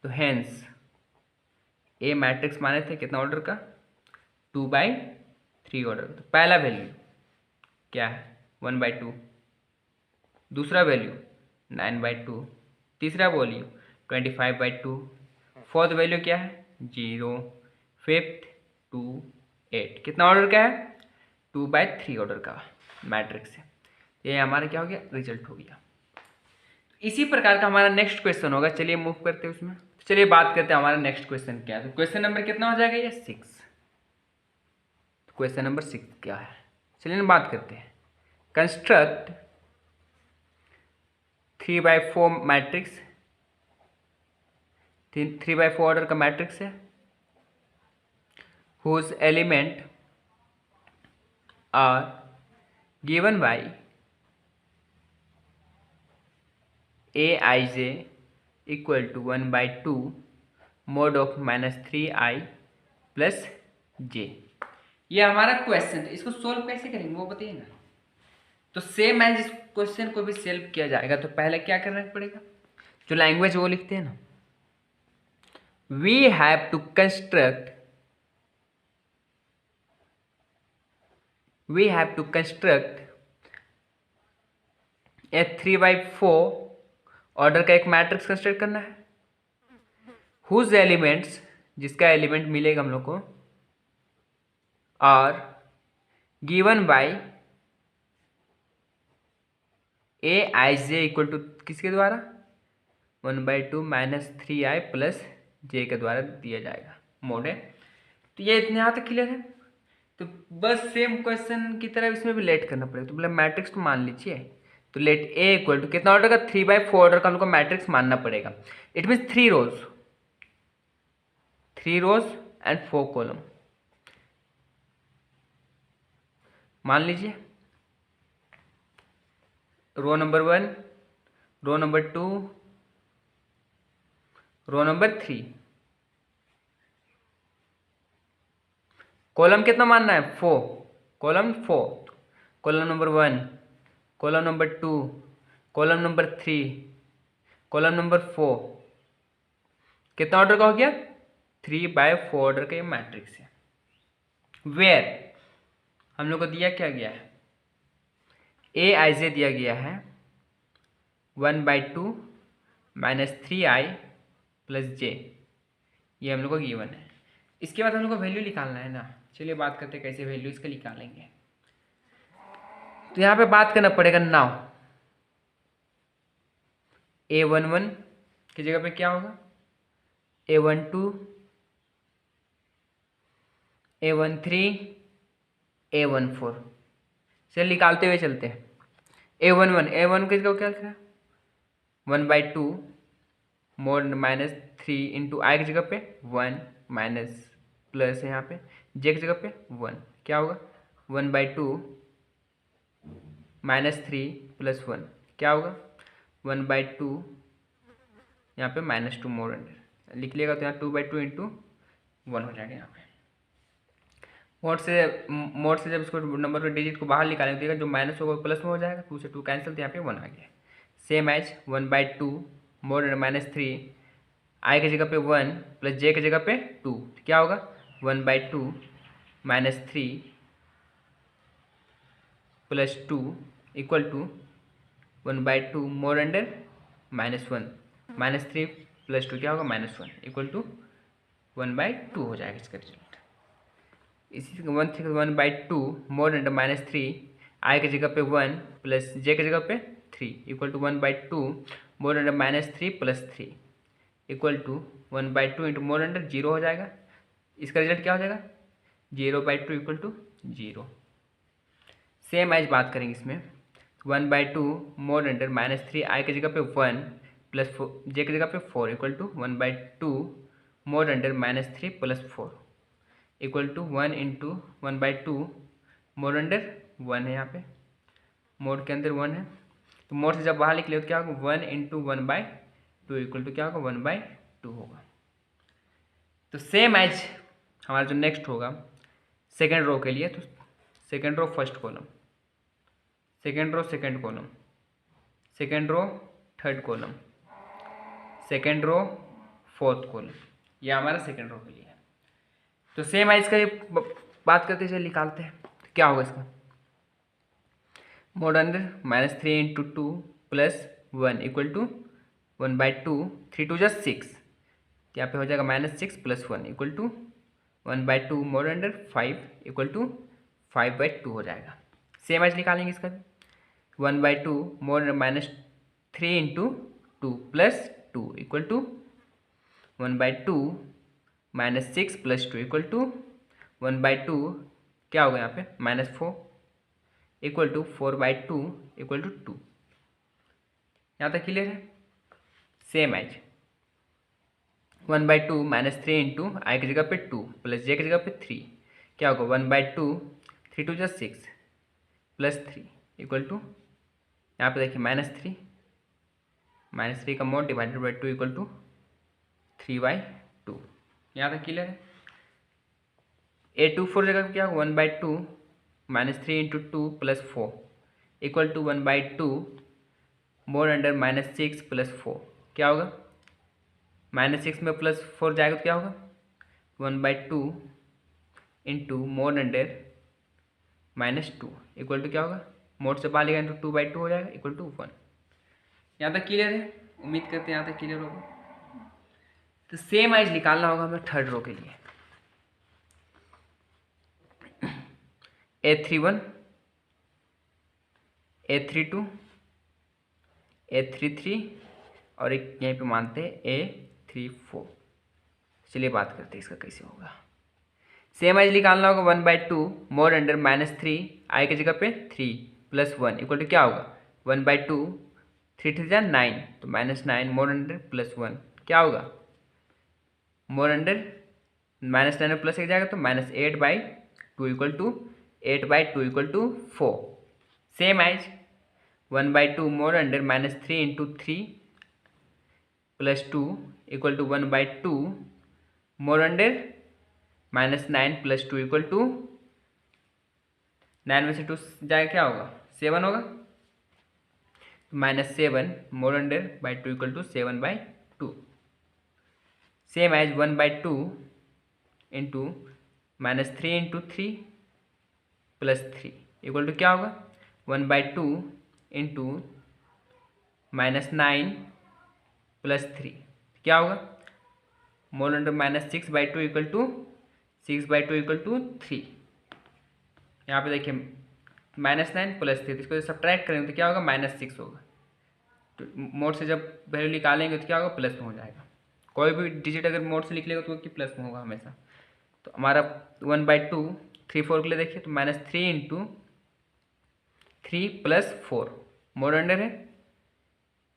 तो हेंस ए मैट्रिक्स माने थे कितना ऑर्डर का 2/3 ऑर्डर का। तो पहला वैल्यू क्या है 1/2, दूसरा वैल्यू 9/2, तीसरा वैल्यू 25/2, फोर्थ वैल्यू क्या है 0, फिफ्थ 2, 8। कितना ऑर्डर का है 2/3 ऑर्डर का मैट्रिक्स है। ये हमारा क्या हो गया रिजल्ट हो गया। इसी प्रकार का हमारा नेक्स्ट क्वेश्चन होगा। चलिए मूव करते हैं उसमें। चलिए बात करते हैं हमारा नेक्स्ट क्वेश्चन क्या है। तो क्वेश्चन नंबर कितना हो जाएगा ये 6। क्वेश्चन नंबर 6 क्या है चलिए ना बात करते हैं। कंस्ट्रक्ट 3/4 मैट्रिक्स, 3/4 ऑर्डर का मैट्रिक्स है whose element are given by aij equal to 1/2 mod of -3i plus j। ये हमारा क्वेश्चन है, इसको सोल्व कैसे करेंगे वो बताइए ना। तो सेम एज इस क्वेश्चन को भी सोल्व किया जाएगा तो पहले क्या करना पड़ेगा, जो लैंग्वेज वो लिखते हैं ना, we have to construct a 3/4 order का एक मैट्रिक्स कंस्ट्रक्ट करना है हुज एलिमेंट्स, जिसका एलिमेंट मिलेगा हम लोग को, और given by A I J equal to किसके द्वारा 1/2 -3i प्लस जे के द्वारा दिया जाएगा मोड है। तो ये इतने यहाँ तक क्लियर है। तो बस सेम क्वेश्चन की तरह इसमें भी लेट करना पड़ेगा। तो मतलब मैट्रिक्स तो मान लीजिए, तो लेट ए इक्वल टू कितना ऑर्डर का 3/4 ऑर्डर का हमको मैट्रिक्स मानना पड़ेगा। It means 3 rows and 4 column. मान लीजिए row number 1, row number 2, row number 3, column कितना मानना है 4, column 4, column number 1, column number 2, column number 3, column number 4। कितना ऑर्डर का हो गया 3/4 ऑर्डर का ये मैट्रिक्स है। वेयर हम लोग को दिया क्या गया है, ए आई जे दिया गया है 1/2 -3i प्लस जे, ये हम लोग को गिवन है। इसके बाद हम लोग को वैल्यू निकालना है ना। चलिए बात करते हैं कैसे वैल्यू इसका निकालेंगे। तो यहाँ पे बात करना पड़ेगा नाउ A11 की जगह पे क्या होगा A12, A13, A14। चलिए निकालते हुए चलते हैं। A11, A1 किसका क्या लिखा है? 1/2 मोड -3 इंटू आई की जगह पे 1 माइनस प्लस है यहाँ पे जे की जगह पे 1, क्या होगा 1/2 -3 + 1 क्या होगा 1/2 यहाँ पे -2 मोड अंडर लिख लिएगा तो यहाँ 2/2 इंटू 1 हो जाएगा। यहाँ पे मोड से जब इसको नंबर के डिजिट को बाहर निकालेंगे तो जो माइनस होगा प्लस में हो जाएगा, 2 से 2 कैंसिल तो यहाँ पे 1 आ गया। सेम एज 1/2 मोड -3 आई की जगह पे 1 प्लस जे की जगह पे 2 क्या होगा 1/2 -3 + 2 इक्वल टू 1/2 मोड अंडर -1 -3 + 2 क्या होगा -1 इक्वल टू 1/2 हो जाएगा इसका रिजल्ट। इसी 1/2 मोड अंडर -3 आई की जगह पे 1 प्लस जे की जगह पे 3 equal to 1/2 mod under -3 + 3 equal to 1/2 into mod under 0 हो जाएगा। इसका रिजल्ट क्या हो जाएगा 0/2 इक्वल टू 0। सेम एज बात करेंगे इसमें 1/2 मोड अंडर -3 आई की जगह पे 1 प्लस जे की जगह पे 4 equal to 1/2 mod under -3 + 4 equal to 1 into 1/2 mod under 1 है। यहाँ पे मोड के अंदर 1 है तो मोड से जब बाहर निकले तो क्या होगा 1 इंटू 1/2 इक्वल टू क्या होगा 1/2 होगा। तो सेम एज हमारा जो नेक्स्ट होगा सेकेंड रो के लिए, तो second row first column, second row second column, second row third column, second row fourth column, ये हमारा सेकेंड रो के लिए है। तो सेम है इसका बात करते चलिए निकालते हैं तो क्या होगा इसका mod under -3 into 2 + 1 equal to 1/2 3 2 = 6 यहाँ पे हो जाएगा -6 + 1 equal to 1/2 mod under 5 equal to 5/2 हो जाएगा। सेम एज निकालेंगे इसका 1/2 mod under -3 into 2 + 2 equal to 1/2 -6 + 2 equal to 1/2 क्या होगा यहाँ पे -4 इक्वल टू 4/2 इक्वल टू 2। यहाँ तक क्लियर है। सेम एज 1/2 -3 इंटू आई की जगह पे 2 प्लस जे की जगह पे 3 क्या होगा 1/2 3 2 = 6 + 3 इक्वल टू यहाँ पे देखिए -3 का mod divided by 2 equal to 3/2। यहाँ तक क्लियर है। A24 जगह क्या होगा 1/2 -3 into 2 + 4 equal to 1/2 mod under -6 + 4 क्या होगा -6 में +4 जाएगा तो क्या होगा 1/2 into mod under -2 equal to क्या होगा मोड से बाहर लेगा तो 2/2 हो जाएगा इक्वल टू 1। यहाँ तक क्लियर है। उम्मीद करते हैं यहाँ तक क्लियर होगा। तो सेम एज निकालना होगा हमें थर्ड रो के लिए A31 A32 A33 और एक यहीं पे मानते हैं A34। चलिए बात करते हैं इसका कैसे होगा। सेम एज निकालना होगा 1/2 मोड अंडर -3 आई की जगह पे 3 + 1 इक्वल टू क्या होगा 1/2 3 3 = 9 तो -9 मोड अंडर +1 क्या होगा मोड अंडर -9 में प्लस एक जाएगा तो -8/2 equal to 8/2 equal to 4। Same as 1/2 mod under -3 into 3 + 2 equal to 1/2 mod under -9 + 2 equal to 9 में से 2 जाएगा क्या होगा 7 होगा -7 mod under by 2 equal to 7/2। Same as 1/2 into -3 into 3 + 3 equal to क्या होगा 1/2 इंटू -9 + 3 क्या होगा mod under -6/2 equal to 6/2 equal to 3। यहाँ पे देखिए -9 + 3 इसको सब्ट्रैक्ट करेंगे तो क्या होगा -6 होगा। तो मोड से जब वैल्यू निकालेंगे तो क्या होगा प्लस में हो जाएगा। कोई भी डिजिट अगर मोड से लिख लेगा तो प्लस में होगा हमेशा। तो हमारा 1/2 3 4 के लिए देखिए तो -3 इंटू 3 + 4 मोड अंडर है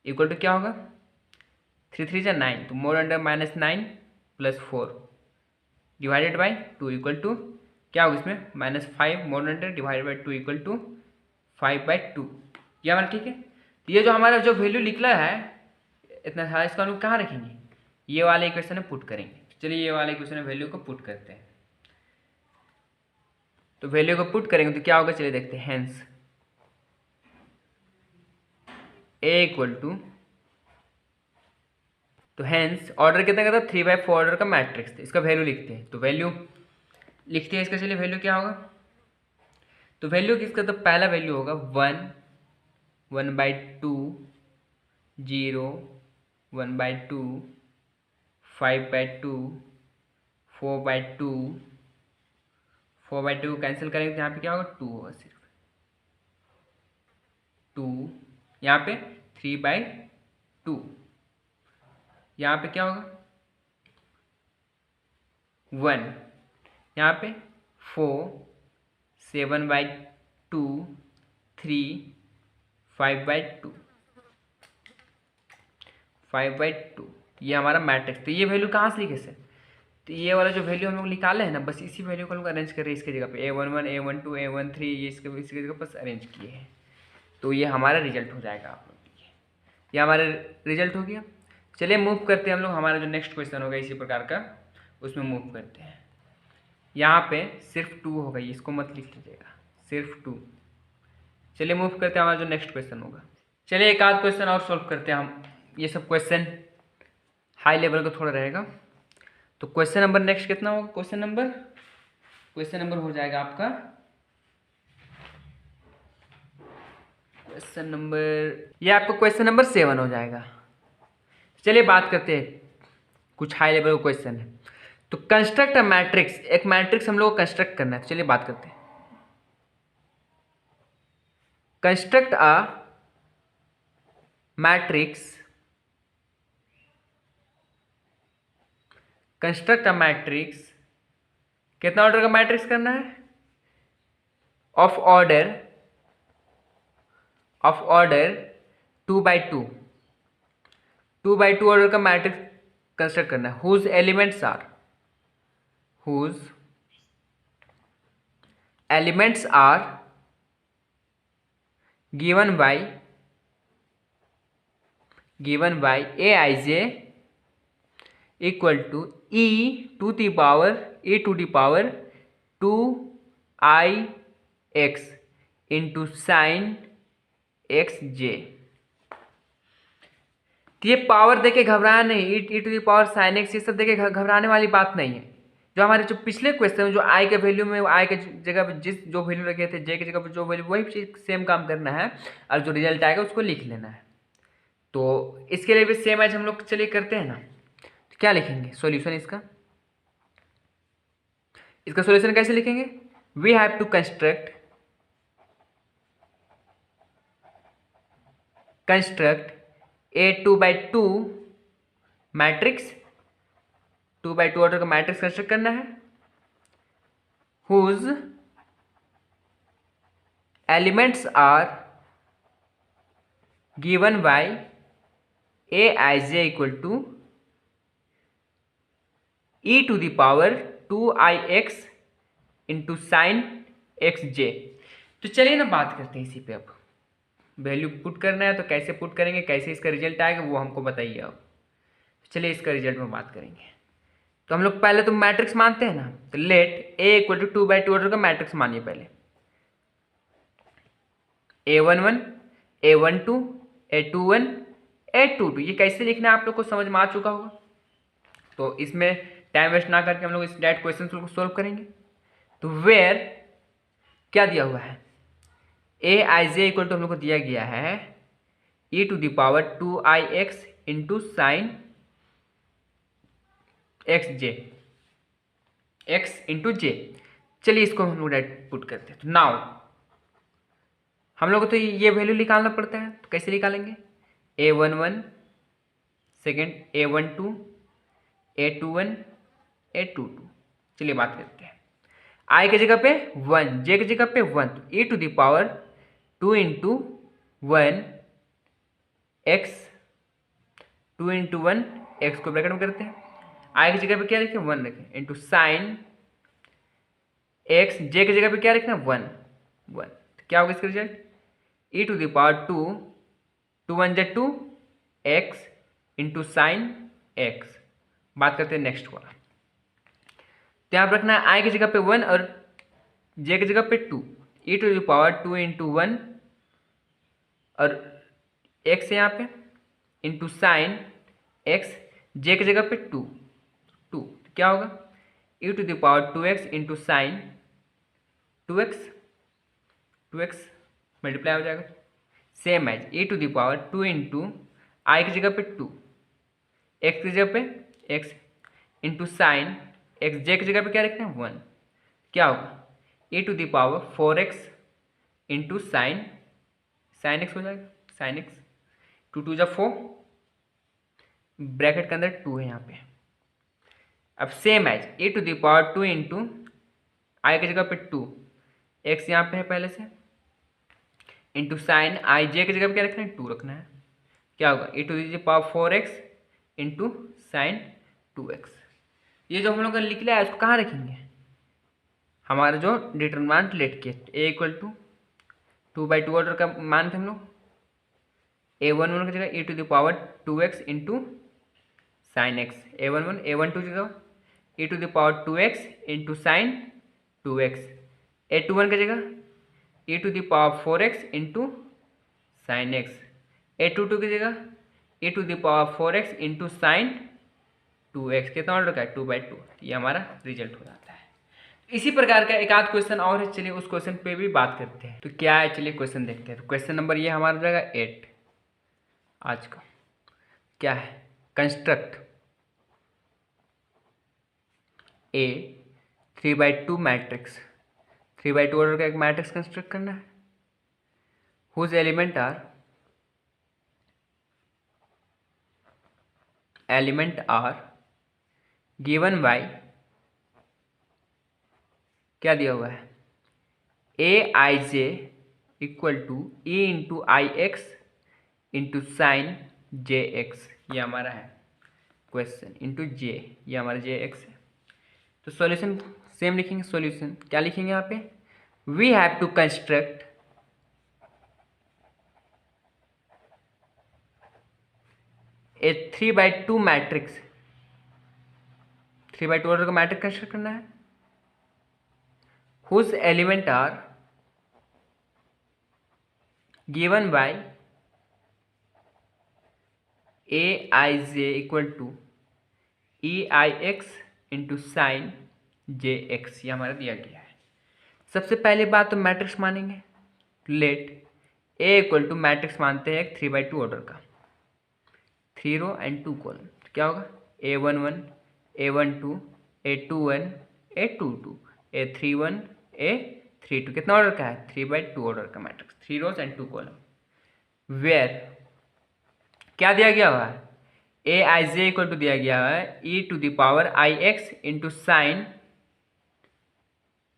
इक्वल टू क्या होगा 3 3 जा 9 तो mod under -9 + 4 divided by 2 equal to क्या होगा इसमें -5 mod under divided by 2 equal to 5/2। ये हमारा ठीक है। तो ये जो हमारा जो वैल्यू निकला है इतना सारा इसको हम लोग कहाँ रखेंगे ये वाले इक्वेशन में पुट करेंगे। चलिए ये वाले इक्वेशन में वैल्यू को पुट करते हैं। तो वैल्यू को पुट करेंगे तो क्या होगा चलिए देखते हैं। हेंस ए इक्वल टू तो हेंस ऑर्डर कितना का था 3/4 ऑर्डर का मैट्रिक्स था। इसका वैल्यू लिखते हैं तो वैल्यू लिखते हैं इसका। चलिए वैल्यू क्या होगा तो वैल्यू किसका तो पहला वैल्यू होगा 1 1/2 0 1/2 5/2 4/2 4/2 कैंसिल करेंगे तो यहाँ पे क्या होगा 2 होगा सिर्फ 2 यहाँ पे 3/2 यहाँ पे क्या होगा 1 यहाँ पे 4 7/2 3 5/2 5/2 ये हमारा मैट्रिक्स। तो ये वैल्यू कहाँ से लिखे सर तो ये वाला जो वैल्यू हम लोग निकाले हैं ना बस इसी वैल्यू को हम लोग अरेंज कर रहे हैं इसके जगह पे A11 A12 A13 ये इसके जगह बस अरेंज किए हैं तो ये हमारा रिजल्ट हो जाएगा आप लोग के ये हमारा रिजल्ट हो गया। चलिए मूव करते हैं हम लोग हमारा जो नेक्स्ट क्वेश्चन होगा इसी प्रकार का उसमें मूव करते हैं। यहाँ पे सिर्फ 2 होगा इसको मत लिख लीजिएगा सिर्फ 2। चलिए मूव करते हैं हमारा जो नेक्स्ट क्वेश्चन होगा। चलिए एक आध क्वेश्चन और सॉल्व करते हैं हम। ये सब क्वेश्चन हाई लेवल का थोड़ा रहेगा। तो क्वेश्चन नंबर नेक्स्ट कितना होगा क्वेश्चन नंबर हो जाएगा आपका क्वेश्चन नंबर ये आपका क्वेश्चन नंबर 7 हो जाएगा। चलिए बात करते हैं कुछ हाई लेवल का क्वेश्चन है। तो कंस्ट्रक्ट अ मैट्रिक्स एक मैट्रिक्स हम लोग को कंस्ट्रक्ट करना है। तो चलिए बात करते हैं। कंस्ट्रक्ट अ मैट्रिक्स कितना ऑर्डर का मैट्रिक्स करना है ऑफ ऑर्डर 2/2 ऑर्डर का मैट्रिक्स कंस्ट्रक्ट करना है whose elements are given by Aij equal to e to the power 2ix into sine xj। तो ये पावर देके घबराना नहीं e to the power sine x ये सब देके घबराने वाली बात नहीं है। जो हमारे जो पिछले क्वेश्चन में जो i के वैल्यू में i के जगह पे जो वैल्यू रखे थे j की जगह पे जो वैल्यू वही चीज सेम काम करना है और जो रिजल्ट आएगा उसको लिख लेना है। तो इसके लिए भी सेम एज हम लोग चलिए करते हैं ना। तो क्या लिखेंगे सॉल्यूशन इसका सॉल्यूशन कैसे लिखेंगे we have to construct A 2/2 matrix 2/2 order का मैट्रिक्स कंस्ट्रक्ट करना है whose elements are given by Aij equal to e to the power 2ix into sine xj। तो चलिए ना बात करते हैं इसी पे। अब वैल्यू पुट करना है तो कैसे पुट करेंगे कैसे इसका रिजल्ट आएगा वो हमको बताइए। अब चलिए इसका रिजल्ट में बात करेंगे। तो हम लोग पहले तो मैट्रिक्स मानते हैं ना तो let A equal to 2/2 order का मैट्रिक्स मानिए पहले A11 A12 A21 A22 ये कैसे लिखना है आप लोग को समझ में आ चुका होगा। तो इसमें टाइम वेस्ट ना करके हम लोग इस डायरेक्ट क्वेश्चन को सोल्व करेंगे। तो वेयर क्या दिया हुआ है Aij इक्वल टू हम लोग को दिया गया है e to the power 2ix into sine xj x into J. चलिए इसको हम लोग डायरेक्ट पुट करते हैं। तो नाउ हम लोग को तो ये वैल्यू निकालना पड़ता है तो कैसे निकालेंगे A11 second A12 A21 A22। चलिए बात करते हैं। आई की जगह पे 1, जे की जगह पे 1, तो e to the power 2 into 1 x, 2 into 1 x को ब्रैकेट में करते हैं, आई की जगह पे क्या रखें 1 रखें, इंटू साइन एक्स, जे की जगह पे क्या रखना 1 1, तो क्या होगा इसका result e to the power 2, 2 1 जा 2 एक्स इंटू साइन एक्स। बात करते हैं नेक्स्ट वाला, तो यहाँ पर रखना है आई की जगह पे 1 और जे की जगह पे 2, ई टू द पावर 2 इंटू 1 और एक्स है यहाँ पे इंटू साइन एक्स, जे की जगह पे 2 2, तो क्या होगा E to the power 2x into sine 2x multiply हो जाएगा, same as E to the power 2 into I की जगह पे 2, एक्स की जगह पे x into sine X, J की जगह पे क्या रखना है 1, क्या होगा e to the power 4x into sine x हो जाएगा, साइन एक्स, 2 2 जा 4, ब्रैकेट के अंदर 2 है यहाँ पे। अब same as e to the power 2 into I की जगह पे 2, एक्स यहाँ पे है पहले से, इंटू साइन आई, जे की जगह पे क्या रखना है 2 रखना है, क्या होगा e to the power 4x into sine 2x। ये जो हम लोग का लिख लिया है उसको कहाँ रखेंगे, हमारा जो डिटरमिनेंट लेट के ए इक्वल टू 2/2 ऑर्डर का मान थे हम लोग, a11 की जगह e to the power 2x into sine x, a11 a12 की जगह e to the power 2x into sine 2x, a21 की जगह e to the power 4x into sine x, a22 की जगह e to the power 4x into sine 2x, कितना order का है 2/2, ये हमारा रिजल्ट हो जाता है। इसी प्रकार का एक आध क्वेश्चन और है, चलिए उस क्वेश्चन पे भी बात करते हैं। तो क्या है, चलिए क्वेश्चन देखते हैं। तो क्वेश्चन नंबर ये हमारा हो जाएगा 8 आज का। क्या है, कंस्ट्रक्ट ए 3/2 मैट्रिक्स, 3/2 ऑर्डर का एक मैट्रिक्स कंस्ट्रक्ट करना है, whose element are given by, क्या दिया हुआ है A I J equal to E into I x into sine J x, ये हमारा है क्वेश्चन, इंटू जे, ये हमारा जे एक्स है। तो सॉल्यूशन सेम लिखेंगे, सॉल्यूशन क्या लिखेंगे यहाँ पे, we have to construct a 3/2 matrix, 3/2 order का मैट्रिक्स कंस्ट्रक्ट करना है, whose element are given by A I J equal to e i x into sine J x, ये हमारा दिया गया है। सबसे पहले बात तो मैट्रिक्स मानेंगे, let A equal to matrix मानते हैं एक 3/2 ऑर्डर का, 3 रो एंड 2 कॉलम, तो क्या होगा a11 a12 a21 a22 a31 a32, कितना ऑर्डर का है 3/2 ऑर्डर का matrix, 3 rows and 2 column, where क्या दिया गया हुआ है A I J equal to दिया गया है E to the power I x into sine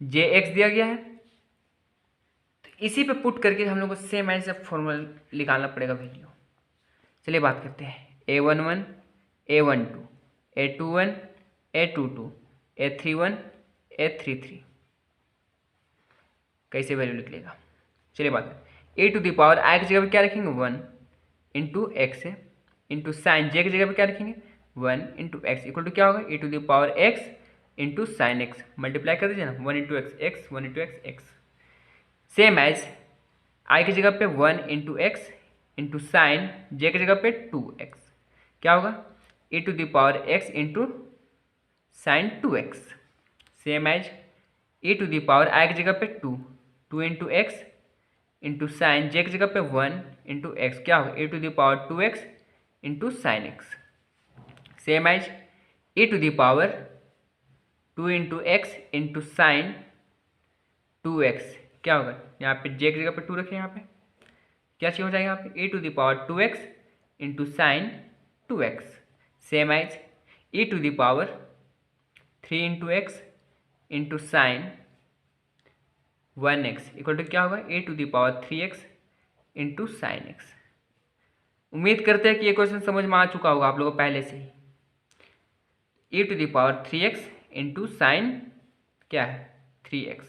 J X दिया गया है। तो इसी पे पुट करके हम लोग को सेम ऐसे फॉर्मूला निकालना पड़ेगा वैल्यू। चलिए बात करते हैं a11 a12 a21 a22 a31 a33, कैसे वैल्यू लिख लेगा। चलिए बात करें ए टू द पावर आई की जगह पे क्या रखेंगे 1 इंटू एक्स है, इंटू साइन जे की जगह पे क्या रखेंगे 1 इंटू एक्स इक्वल टू क्या होगा A to the power X into sine X, multiply कर दीजिए ना 1 into X 1 into X, same as आई की जगह पे 1 into x into sine J की जगह पे 2x, क्या होगा e to the power x into sine 2x, same as e to the power I की जगह पे 2 into x into sine J की जगह पे 1 इंटू एक्स, क्या होगा e to the power 2x into sine x, same as e to the power 2 into x into sine 2x, क्या होगा यहाँ पे जे की जगह पे 2 रखें, यहाँ पे क्या चीज हो जाएगा यहाँ पे e to the power 2x into sine 2x, same as e to the power 3 into x into sine 1x equal to क्या होगा, A to the power 3x into sine X. उम्मीद करते हैं कि ये क्वेश्चन समझ में आ चुका होगा आप लोगों को पहले से ही। A to the power 3x into sine क्या है 3x।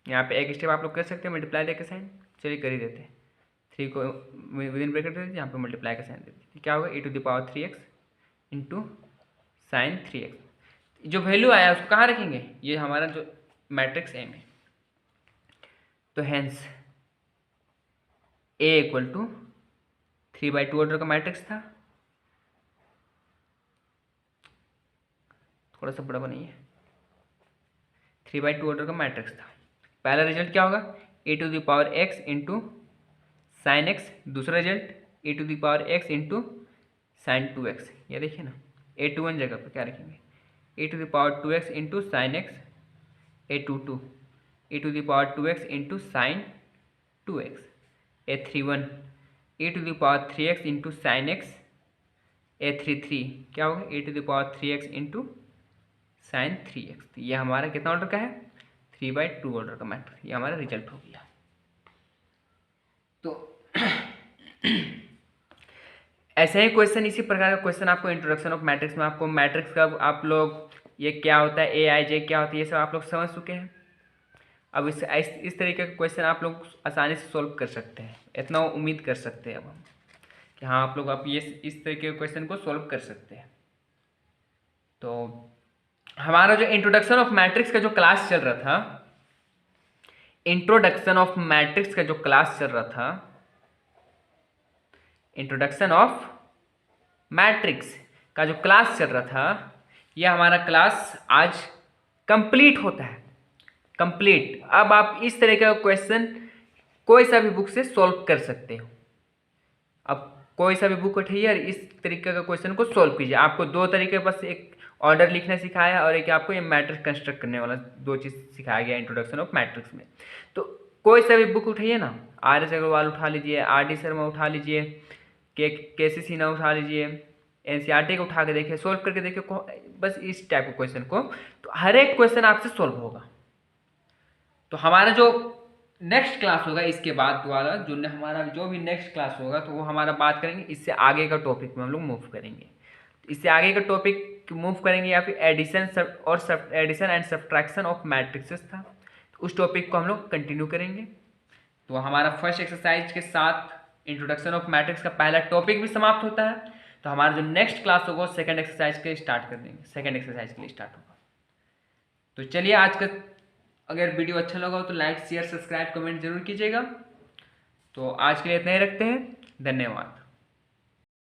यहाँ पे एक स्टेप आप लोग कर सकते हैं मल्टीप्लाई देकर साइन, चलिए कर ही देते हैं। 3 को विद इन ब्रैकेट देते, यहाँ पे मल्टीप्लाई का साइन देते, क्या होगा A to the power 3x into sine 3x। जो वैल्यू आया उसको कहाँ रखेंगे, ये हमारा जो मैट्रिक्स एम है। तो hence A equal to 3/2 order का मैट्रिक्स था, थोड़ा सा बड़ा बनाइए, 3/2 ऑर्डर का मैट्रिक्स था। पहला रिजल्ट क्या होगा, A to the power X into sine X. दूसरा result A to the power X into sine 2x। ये देखिए ना, A21 जगह पर क्या रखेंगे, A to the power 2x into sine x. A22 A to the power 2x into sine 2x। A31 A to the power 3x into sine X. A33 क्या होगा, A to the power 3x into sine 3x। तो ये हमारा कितना order का है, 3/2 order का matrix, ये हमारा रिजल्ट हो गया। तो ऐसे ही क्वेश्चन, इसी प्रकार का क्वेश्चन आपको इंट्रोडक्शन ऑफ मैट्रिक्स में, आपको मैट्रिक्स का आप लोग ये क्या होता है, AIJ क्या होता है, ये सब आप लोग समझ चुके हैं। अब इस तरीके का क्वेश्चन आप लोग आसानी से सॉल्व कर सकते हैं, इतना उम्मीद कर सकते हैं अब हम कि हाँ आप लोग आप ये इस तरीके के क्वेश्चन को सॉल्व कर सकते हैं। तो हमारा जो इंट्रोडक्शन ऑफ मैट्रिक्स का जो क्लास चल रहा था, इंट्रोडक्शन ऑफ मैट्रिक्स का जो क्लास चल रहा था, इंट्रोडक्शन ऑफ मैट्रिक्स का जो क्लास चल रहा था, यह हमारा क्लास आज कंप्लीट होता है, कंप्लीट। अब आप इस तरह का क्वेश्चन कोई सा भी बुक से सॉल्व कर सकते हो। अब कोई सा भी बुक उठाइए और इस तरीके का क्वेश्चन को सॉल्व कीजिए। आपको दो तरीके, बस एक ऑर्डर लिखना सिखाया और एक आपको ये मैट्रिक्स कंस्ट्रक्ट करने वाला, दो चीज़ सिखाया गया इंट्रोडक्शन ऑफ मैट्रिक्स में। तो कोई सा भी बुक उठाइए ना, RS अग्रवाल उठा लीजिए, RD शर्मा उठा लीजिए, KC सिन्हा उठा लीजिए, NCERT को उठा के देखिए, सॉल्व करके देखिए, बस इस टाइप के क्वेश्चन को, तो हर एक क्वेश्चन आपसे सॉल्व होगा। तो हमारा जो नेक्स्ट क्लास होगा इसके बाद वाला, जो हमारा जो भी नेक्स्ट क्लास होगा, तो वो हमारा बात करेंगे इससे आगे का टॉपिक में हम लोग मूव करेंगे। इससे आगे का टॉपिक मूव करेंगे या फिर addition and subtraction of matrices था, तो उस टॉपिक को हम लोग कंटिन्यू करेंगे। तो हमारा फर्स्ट एक्सरसाइज के साथ इंट्रोडक्शन ऑफ मैट्रिक्स का पहला टॉपिक भी समाप्त होता है। तो हमारा जो नेक्स्ट क्लास होगा सेकंड एक्सरसाइज के स्टार्ट कर देंगे, सेकंड एक्सरसाइज के लिए स्टार्ट होगा। तो चलिए, आज का अगर वीडियो अच्छा लगा हो तो लाइक शेयर सब्सक्राइब कमेंट जरूर कीजिएगा। तो आज के लिए इतना ही रखते हैं, धन्यवाद।